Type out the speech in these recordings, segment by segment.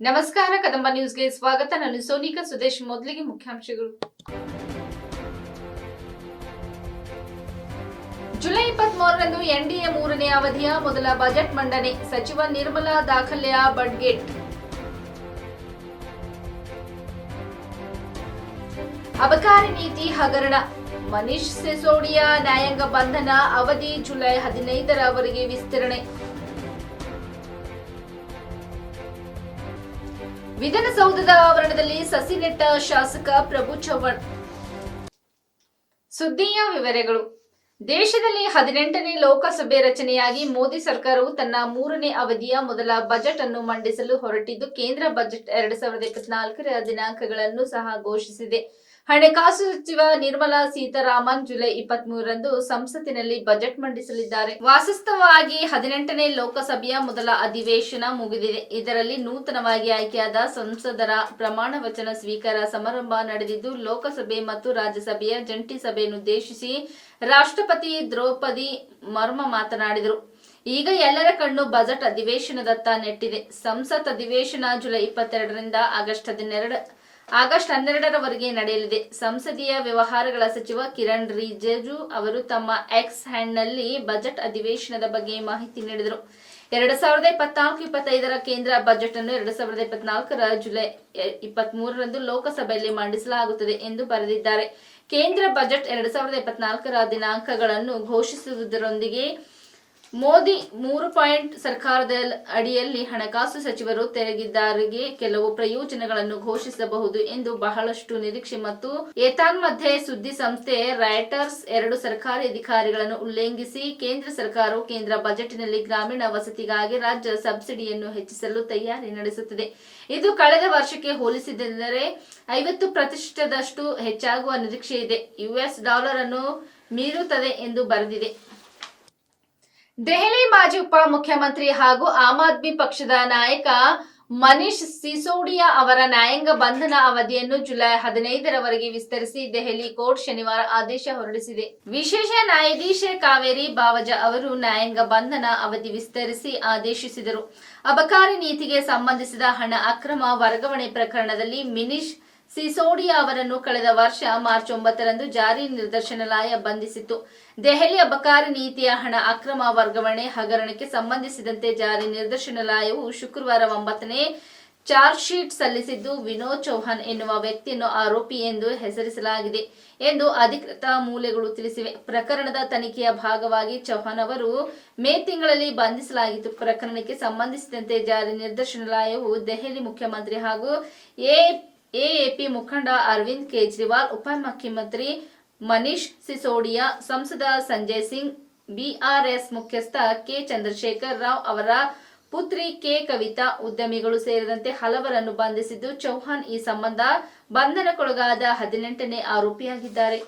ನಮಸ್ಕಾರ, ಕದಂಬ ನ್ಯೂಸ್ಗೆ ಸ್ವಾಗತ. ನಾನು ಸೋನಿಕಾ ಸುದೇಶ್. ಮೊದಲಿಗೆ ಮುಖ್ಯಾಂಶಗಳು. ಜುಲೈ 23ರಂದು ಎನ್ಡಿಎ 3ನೇ ಅವಧಿಯ ಮೊದಲ ಬಜೆಟ್ ಮಂಡನೆ. ಸಚಿವ ನಿರ್ಮಲಾ ದಾಖಲೆಯ ಬಡ್ಗೆಟ್. ಅಬಕಾರಿ ನೀತಿ ಹಗರಣ. ಮನೀಶ್ ಸಿಸೋಡಿಯಾ ನ್ಯಾಯಾಂಗ ಬಂಧನ ಅವಧಿ ಜುಲೈ 15ರವರೆಗೆ ವಿಸ್ತರಣೆ. ವಿಧಾನಸೌಧದ ಆವರಣದಲ್ಲಿ ಸಸಿ ನೆಟ್ಟ ಶಾಸಕ ಪ್ರಭು ಚವ್ಹಾಣ್. ಸುದ್ದಿಯ ವಿವರಗಳು. ದೇಶದಲ್ಲಿ 18ನೇ ಲೋಕಸಭೆ ರಚನೆಯಾಗಿ ಮೋದಿ ಸರ್ಕಾರವು ತನ್ನ 3ನೇ ಅವಧಿಯ ಮೊದಲ ಬಜೆಟ್ ಅನ್ನು ಮಂಡಿಸಲು ಹೊರಟಿದ್ದು, ಕೇಂದ್ರ ಬಜೆಟ್ 2024ರ ದಿನಾಂಕಗಳನ್ನು ಸಹ ಘೋಷಿಸಿದೆ. ಹಣಕಾಸು ಸಚಿವ ನಿರ್ಮಲಾ ಸೀತಾರಾಮನ್ ಜುಲೈ 23ರಂದು ಸಂಸತ್ತಿನಲ್ಲಿ ಬಜೆಟ್ ಮಂಡಿಸಲಿದ್ದಾರೆ. ವಾಸ್ತವವಾಗಿ 18ನೇ ಲೋಕಸಭೆಯ ಮೊದಲ ಅಧಿವೇಶನ ಮುಗಿದಿದೆ. ಇದರಲ್ಲಿ ನೂತನವಾಗಿ ಆಯ್ಕೆಯಾದ ಸಂಸದರ ಪ್ರಮಾಣ ವಚನ ಸ್ವೀಕಾರ ಸಮಾರಂಭ ನಡೆದಿದ್ದು, ಲೋಕಸಭೆ ಮತ್ತು ರಾಜ್ಯಸಭೆಯ ಜಂಟಿ ಸಭೆಯನ್ನುದ್ದೇಶಿಸಿ ರಾಷ್ಟ್ರಪತಿ ದ್ರೌಪದಿ ಮುರ್ಮು ಮಾತನಾಡಿದರು. ಈಗ ಎಲ್ಲರ ಕಣ್ಣು ಬಜೆಟ್ ಅಧಿವೇಶನದತ್ತ ನೆಟ್ಟಿದೆ. ಸಂಸತ್ ಅಧಿವೇಶನ ಜುಲೈ 22ರಿಂದ ಆಗಸ್ಟ್ 12ರವರೆಗೆ ನಡೆಯಲಿದೆ. ಸಂಸದೀಯ ವ್ಯವಹಾರಗಳ ಸಚಿವ ಕಿರಣ್ ರಿಜಿಜು ಅವರು ತಮ್ಮ ಎಕ್ಸ್ ಹ್ಯಾಂಡ್ನಲ್ಲಿ ಬಜೆಟ್ ಅಧಿವೇಶನದ ಬಗ್ಗೆ ಮಾಹಿತಿ ನೀಡಿದರು. 2024-25ರ ಕೇಂದ್ರ ಬಜೆಟ್ ಅನ್ನು 2024ರ ಜುಲೈ 23ರಂದು ಲೋಕಸಭೆಯಲ್ಲಿ ಮಂಡಿಸಲಾಗುತ್ತದೆ ಎಂದು ಬರೆದಿದ್ದಾರೆ. ಕೇಂದ್ರ ಬಜೆಟ್ 2024ರ ದಿನಾಂಕಗಳನ್ನು ಘೋಷಿಸುವುದರೊಂದಿಗೆ ಮೋದಿ 3 ಪಾಯಿಂಟ್ ಸರ್ಕಾರದ ಅಡಿಯಲ್ಲಿ ಹಣಕಾಸು ಸಚಿವರು ತೆರಿಗೆದಾರರಿಗೆ ಕೆಲವು ಪ್ರಯೋಜನಗಳನ್ನು ಘೋಷಿಸಬಹುದು ಎಂದು ಬಹಳಷ್ಟು ನಿರೀಕ್ಷೆ ಮತ್ತು ಏತನ್ಮಧ್ಯೆ ಸುದ್ದಿ ಸಂಸ್ಥೆ ರಾಯ್ಟರ್ಸ್ 2 ಸರ್ಕಾರಿ ಅಧಿಕಾರಿಗಳನ್ನು ಉಲ್ಲೇಖಿಸಿ ಕೇಂದ್ರ ಸರ್ಕಾರವು ಕೇಂದ್ರ ಬಜೆಟ್ನಲ್ಲಿ ಗ್ರಾಮೀಣ ವಸತಿಗಾಗಿ ರಾಜ್ಯ ಸಬ್ಸಿಡಿಯನ್ನು ಹೆಚ್ಚಿಸಲು ತಯಾರಿ ನಡೆಸುತ್ತಿದೆ. ಇದು ಕಳೆದ ವರ್ಷಕ್ಕೆ ಹೋಲಿಸಿದರೆ 50% ಹೆಚ್ಚಾಗುವ ನಿರೀಕ್ಷೆ ಇದೆ. ಯುಎಸ್ ಡಾಲರ್ ಅನ್ನು ಮೀರುತ್ತದೆ ಎಂದು ಬರೆದಿದೆ. ದೆಹಲಿ ಮಾಜಿ ಉಪಮುಖ್ಯಮಂತ್ರಿ ಹಾಗೂ ಆಮ್ ಆದ್ಮಿ ಪಕ್ಷದ ನಾಯಕ ಮನೀಶ್ ಸಿಸೋಡಿಯಾ ಅವರ ನ್ಯಾಯಾಂಗ ಬಂಧನ ಅವಧಿಯನ್ನು ಜುಲೈ 15ರವರೆಗೆ ವಿಸ್ತರಿಸಿ ದೆಹಲಿ ಕೋರ್ಟ್ ಶನಿವಾರ ಆದೇಶ ಹೊರಡಿಸಿದೆ. ವಿಶೇಷ ನ್ಯಾಯಾಧೀಶೆ ಕಾವೇರಿ ಬಾವಜಾ ಅವರು ನ್ಯಾಯಾಂಗ ಬಂಧನ ಅವಧಿ ವಿಸ್ತರಿಸಿ ಆದೇಶಿಸಿದರು. ಅಬಕಾರಿ ನೀತಿಗೆ ಸಂಬಂಧಿಸಿದ ಹಣ ಅಕ್ರಮ ವರ್ಗಾವಣೆ ಪ್ರಕರಣದಲ್ಲಿ ಮನೀಶ್ ಸಿಸೋಡಿಯಾ ಅವರನ್ನು ಕಳೆದ ವರ್ಷ ಮಾರ್ಚ್ 9ರಂದು ಜಾರಿ ನಿರ್ದೇಶನಾಲಯ ಬಂಧಿಸಿತ್ತು. ದೆಹಲಿ ಅಬಕಾರಿ ನೀತಿಯ ಹಣ ಅಕ್ರಮ ವರ್ಗಾವಣೆ ಹಗರಣಕ್ಕೆ ಸಂಬಂಧಿಸಿದಂತೆ ಜಾರಿ ನಿರ್ದೇಶನಾಲಯವು ಶುಕ್ರವಾರ 9ನೇ ಚಾರ್ಜ್ ಶೀಟ್ ಸಲ್ಲಿಸಿದ್ದು, ವಿನೋದ್ ಚೌಹಾಣ್ ಎನ್ನುವ ವ್ಯಕ್ತಿಯನ್ನು ಆರೋಪಿ ಎಂದು ಹೆಸರಿಸಲಾಗಿದೆ ಎಂದು ಅಧಿಕೃತ ಮೂಲಗಳು ತಿಳಿಸಿವೆ. ಪ್ರಕರಣದ ತನಿಖೆಯ ಭಾಗವಾಗಿ ಚೌಹಾಣ್ ಅವರು ಮೇ ತಿಂಗಳಲ್ಲಿ ಬಂಧಿಸಲಾಗಿತ್ತು. ಪ್ರಕರಣಕ್ಕೆ ಸಂಬಂಧಿಸಿದಂತೆ ಜಾರಿ ನಿರ್ದೇಶನಾಲಯವು ದೆಹಲಿ ಮುಖ್ಯಮಂತ್ರಿ ಹಾಗೂ ಎಎಪಿ ಮುಖಂಡ ಅರವಿಂದ್ ಕೇಜ್ರಿವಾಲ್, ಉಪಮುಖ್ಯಮಂತ್ರಿ ಮನೀಶ್ ಸಿಸೋಡಿಯಾ, ಸಂಸದ ಸಂಜಯ್ ಸಿಂಗ್, ಬಿಆರ್ಎಸ್ ಮುಖ್ಯಸ್ಥ ಕೆ ಚಂದ್ರಶೇಖರ್ ರಾವ್ ಅವರ ಪುತ್ರಿ ಕೆ ಕವಿತಾ, ಉದ್ಯಮಿಗಳು ಸೇರಿದಂತೆ ಹಲವರನ್ನು ಬಂಧಿಸಿದ್ದು, ಚೌಹಾಣ್ ಈ ಸಂಬಂಧ ಬಂಧನಕ್ಕೊಳಗಾದ 18ನೇ ಆರೋಪಿಯಾಗಿದ್ದಾರೆ.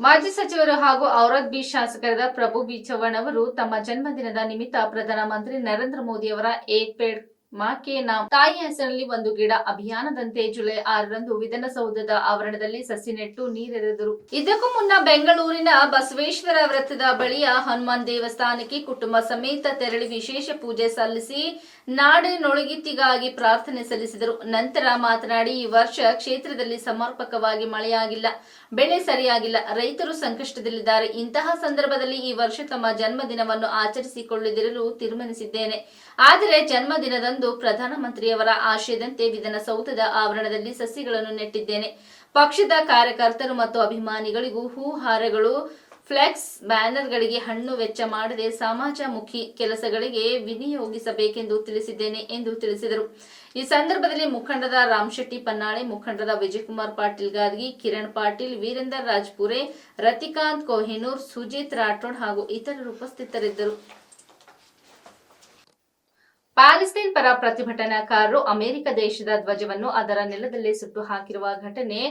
ಮಾಜಿ ಸಚಿವರು ಹಾಗೂ ಔರಾದ್ ಬಿ ಶಾಸಕರಾದ ಪ್ರಭು ಬಿ ಚವ್ಹಾಣ್ ಅವರು ತಮ್ಮ ಜನ್ಮದಿನದ ನಿಮಿತ್ತ ಪ್ರಧಾನಮಂತ್ರಿ ನರೇಂದ್ರ ಮೋದಿ ಅವರ ಏಕ್ ಪೇಡ್ ಮಾ ಕೆ ನಾಮ್, ತಾಯಿ ಹೆಸರಿನಲ್ಲಿ ಒಂದು ಗಿಡ ಅಭಿಯಾನದಂತೆ ಜುಲೈ 6ರಂದು ವಿಧಾನಸೌಧದ ಆವರಣದಲ್ಲಿ ಸಸಿ ನೆಟ್ಟು ನೀರೆರೆದರು. ಇದಕ್ಕೂ ಮುನ್ನ ಬೆಂಗಳೂರಿನ ಬಸವೇಶ್ವರ ವೃತ್ತದ ಬಳಿಯ ಹನುಮಾನ್ ದೇವಸ್ಥಾನಕ್ಕೆ ಕುಟುಂಬ ಸಮೇತ ತೆರಳಿ ವಿಶೇಷ ಪೂಜೆ ಸಲ್ಲಿಸಿ ನಾಡಿನೊಳಗಿತಿಗಾಗಿ ಪ್ರಾರ್ಥನೆ ಸಲ್ಲಿಸಿದರು. ನಂತರ ಮಾತನಾಡಿ, ಈ ವರ್ಷ ಕ್ಷೇತ್ರದಲ್ಲಿ ಸಮರ್ಪಕವಾಗಿ ಮಳೆಯಾಗಿಲ್ಲ, ಬೆಳೆ ಸರಿಯಾಗಿಲ್ಲ, ರೈತರು ಸಂಕಷ್ಟದಲ್ಲಿದ್ದಾರೆ. ಇಂತಹ ಸಂದರ್ಭದಲ್ಲಿ ಈ ವರ್ಷ ತಮ್ಮ ಜನ್ಮದಿನವನ್ನು ಆಚರಿಸಿಕೊಳ್ಳದಿರಲು ತೀರ್ಮಾನಿಸಿದ್ದೇನೆ. ಆದರೆ ಜನ್ಮದಿನದಂದು ಪ್ರಧಾನಮಂತ್ರಿಯವರ ಆಶಯದಂತೆ ವಿಧಾನಸೌಧದ ಆವರಣದಲ್ಲಿ ಸಸಿಗಳನ್ನು ನೆಟ್ಟಿದ್ದೇನೆ. ಪಕ್ಷದ ಕಾರ್ಯಕರ್ತರು ಮತ್ತು ಅಭಿಮಾನಿಗಳಿಗೂ ಹೂ ಹಾರಗಳು, ಫ್ಲೆಕ್ಸ್ ಬ್ಯಾನರ್ಗಳಿಗೆ ಹಣ್ಣು ವೆಚ್ಚ ಮಾಡದೆ ಸಮಾಜಮುಖಿ ಕೆಲಸಗಳಿಗೆ ವಿನಿಯೋಗಿಸಬೇಕೆಂದು ತಿಳಿಸಿದ್ದೇನೆ ಎಂದು ತಿಳಿಸಿದರು. ಈ ಸಂದರ್ಭದಲ್ಲಿ ಮುಖಂಡರ ರಾಮಶೆಟ್ಟಿ ಪನ್ನಾಳೆ, ಮುಖಂಡರ ವಿಜಯಕುಮಾರ್ ಪಾಟೀಲ್ ಗಾದಗಿ, ಕಿರಣ್ ಪಾಟೀಲ್, ವೀರೇಂದರ್ ರಾಜ್ಪುರೆ, ರತಿಕಾಂತ್ ಕೊಹಿನೂರ್, ಸುಜಿತ್ ರಾಠೋಡ್ ಹಾಗೂ ಇತರರು ಉಪಸ್ಥಿತರಿದ್ದರು. ಪ್ಯಾಲೆಸ್ತೈನ್ ಪರ ಪ್ರತಿಭಟನಾಕಾರರು ಅಮೆರಿಕ ದೇಶದ ಧ್ವಜವನ್ನು ಅದರ ನೆಲದಲ್ಲಿ ಸುಟ್ಟು ಹಾಕಿರುವ ಘಟನೆ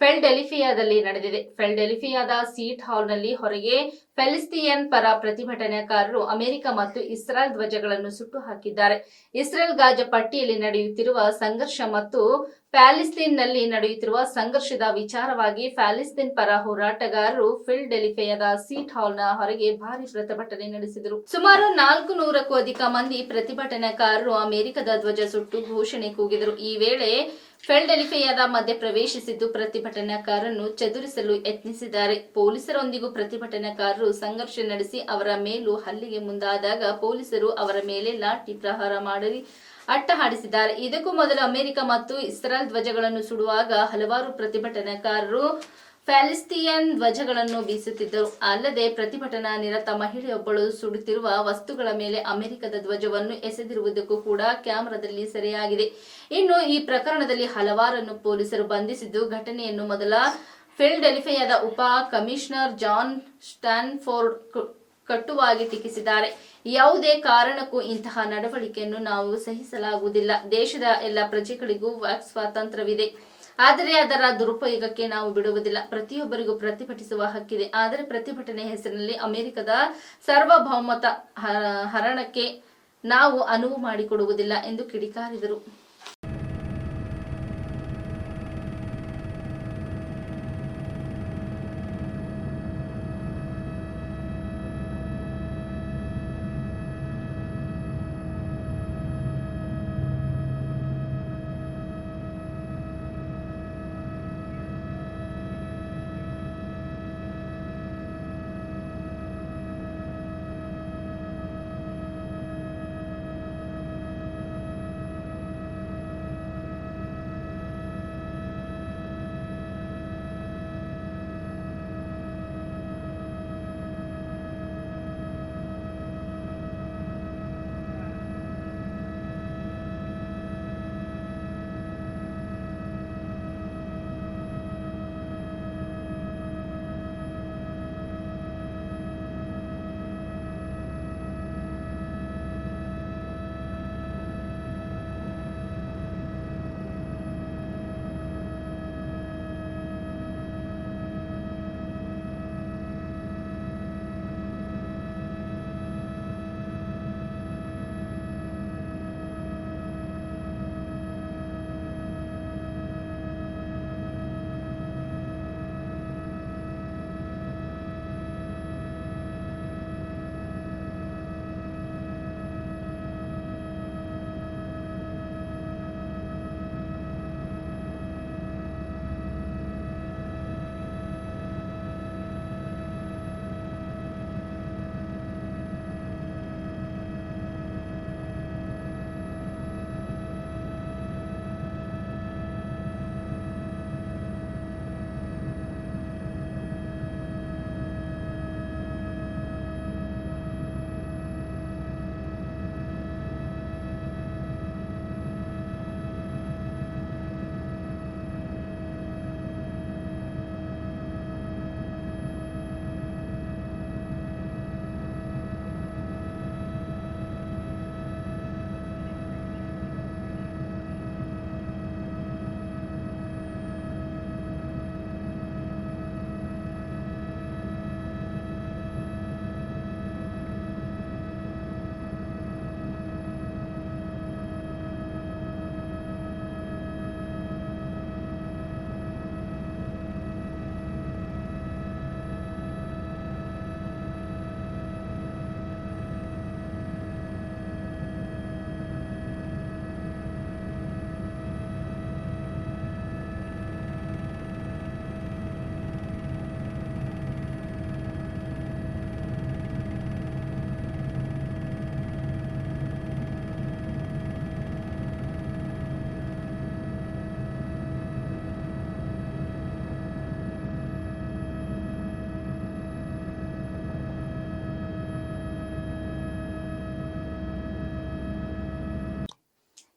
ಫಿಲಡೆಲ್ಫಿಯಾದಲ್ಲಿ ನಡೆದಿದೆ. ಫಿಲಡೆಲ್ಫಿಯಾದ ಸೀಟ್ ಹಾಲ್ನಲ್ಲಿ ಹೊರಗೆ ಪ್ಯಾಲೆಸ್ತೀನ್ ಪರ ಪ್ರತಿಭಟನಾಕಾರರು ಅಮೆರಿಕ ಮತ್ತು ಇಸ್ರೇಲ್ ಧ್ವಜಗಳನ್ನು ಸುಟ್ಟು ಹಾಕಿದ್ದಾರೆ. ಇಸ್ರೇಲ್ ಗಾಜಾ ಪಟ್ಟಿಯಲ್ಲಿ ನಡೆಯುತ್ತಿರುವ ಸಂಘರ್ಷ ಮತ್ತು ಪ್ಯಾಲೆಸ್ತೈನ್ನಲ್ಲಿ ನಡೆಯುತ್ತಿರುವ ಸಂಘರ್ಷದ ವಿಚಾರವಾಗಿ ಪ್ಯಾಲೆಸ್ತೈನ್ ಪರ ಹೋರಾಟಗಾರರು ಫಿಲಡೆಲ್ಫಿಯಾದ ಸೀಟ್ ಹಾಲ್ನ ಹೊರಗೆ ಭಾರಿ ಪ್ರತಿಭಟನೆ ನಡೆಸಿದರು. ಸುಮಾರು 400ಕ್ಕೂ ಅಧಿಕ ಮಂದಿ ಪ್ರತಿಭಟನಾಕಾರರು ಅಮೆರಿಕದ ಧ್ವಜ ಸುಟ್ಟು ಘೋಷಣೆ ಕೂಗಿದರು. ಈ ವೇಳೆ ಫಿಲಡೆಲ್ಫಿಯಾದ ಮಧ್ಯೆ ಪ್ರವೇಶಿಸಿದ್ದು ಪ್ರತಿಭಟನಾಕಾರರನ್ನು ಚದುರಿಸಲು ಯತ್ನಿಸಿದ್ದಾರೆ. ಪೊಲೀಸರೊಂದಿಗೂ ಪ್ರತಿಭಟನಾಕಾರರು ಸಂಘರ್ಷ ನಡೆಸಿ ಅವರ ಮೇಲೂ ಹಲ್ಲೆಗೆ ಮುಂದಾದಾಗ ಪೊಲೀಸರು ಅವರ ಮೇಲೆ ಲಾಠಿ ಪ್ರಹಾರ ಮಾಡಿ ಅಟ್ಟಹಾಡಿಸಿದ್ದಾರೆ. ಇದಕ್ಕೂ ಮೊದಲು ಅಮೆರಿಕ ಮತ್ತು ಇಸ್ರೇಲ್ ಧ್ವಜಗಳನ್ನು ಸುಡುವಾಗ ಹಲವಾರು ಪ್ರತಿಭಟನಾಕಾರರು ಪ್ಯಾಲೆಸ್ತೀನ್ ಧ್ವಜಗಳನ್ನು ಬೀಸುತ್ತಿದ್ದರು. ಅಲ್ಲದೆ ಪ್ರತಿಭಟನಾ ನಿರತ ಮಹಿಳೆಯೊಬ್ಬಳು ಸುಡುತ್ತಿರುವ ವಸ್ತುಗಳ ಮೇಲೆ ಅಮೆರಿಕದ ಧ್ವಜವನ್ನು ಎಸೆದಿರುವುದಕ್ಕೂ ಕೂಡ ಕ್ಯಾಮೆರಾದಲ್ಲಿ ಸೆರೆಯಾಗಿದೆ. ಇನ್ನು ಈ ಪ್ರಕರಣದಲ್ಲಿ ಹಲವಾರನ್ನು ಪೊಲೀಸರು ಬಂಧಿಸಿದ್ದು, ಘಟನೆಯನ್ನು ಮೊದಲ ಫಿಲಡೆಲ್ಫಿಯಾದ ಉಪ ಕಮಿಷನರ್ ಜಾನ್ ಸ್ಟ್ಯಾನ್ಫೋರ್ಡ್ ಕಟುವಾಗಿ ಟೀಕಿಸಿದ್ದಾರೆ. ಯಾವುದೇ ಕಾರಣಕ್ಕೂ ಇಂತಹ ನಡವಳಿಕೆಯನ್ನು ನಾವು ಸಹಿಸಲಾಗುವುದಿಲ್ಲ. ದೇಶದ ಎಲ್ಲ ಪ್ರಜೆಗಳಿಗೂ ವಾಕ್ ಸ್ವಾತಂತ್ರ್ಯವಿದೆ, ಆದರೆ ಅದರ ದುರುಪಯೋಗಕ್ಕೆ ನಾವು ಬಿಡುವುದಿಲ್ಲ. ಪ್ರತಿಯೊಬ್ಬರಿಗೂ ಪ್ರತಿಭಟಿಸುವ ಹಕ್ಕಿದೆ, ಆದರೆ ಪ್ರತಿಭಟನೆ ಹೆಸರಿನಲ್ಲಿ ಅಮೆರಿಕದ ಸಾರ್ವಭೌಮತ ಹರಣಕ್ಕೆ ನಾವು ಅನುವು ಮಾಡಿಕೊಡುವುದಿಲ್ಲ ಎಂದು ಕಿಡಿಕಾರಿದರು.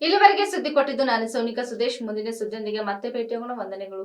ಇಲ್ಲಿವರೆಗೆ ಸುದ್ದಿ ಕೊಟ್ಟಿದ್ದು ನಾನು ಸೋನಿಕಾ ಸುದೇಶ್. ಮುಂದಿನ ಸುದ್ದಿಯೊಂದಿಗೆ ಮತ್ತೆ ಭೇಟಿಯಾಗೋಣ. ವಂದನೆಗಳು.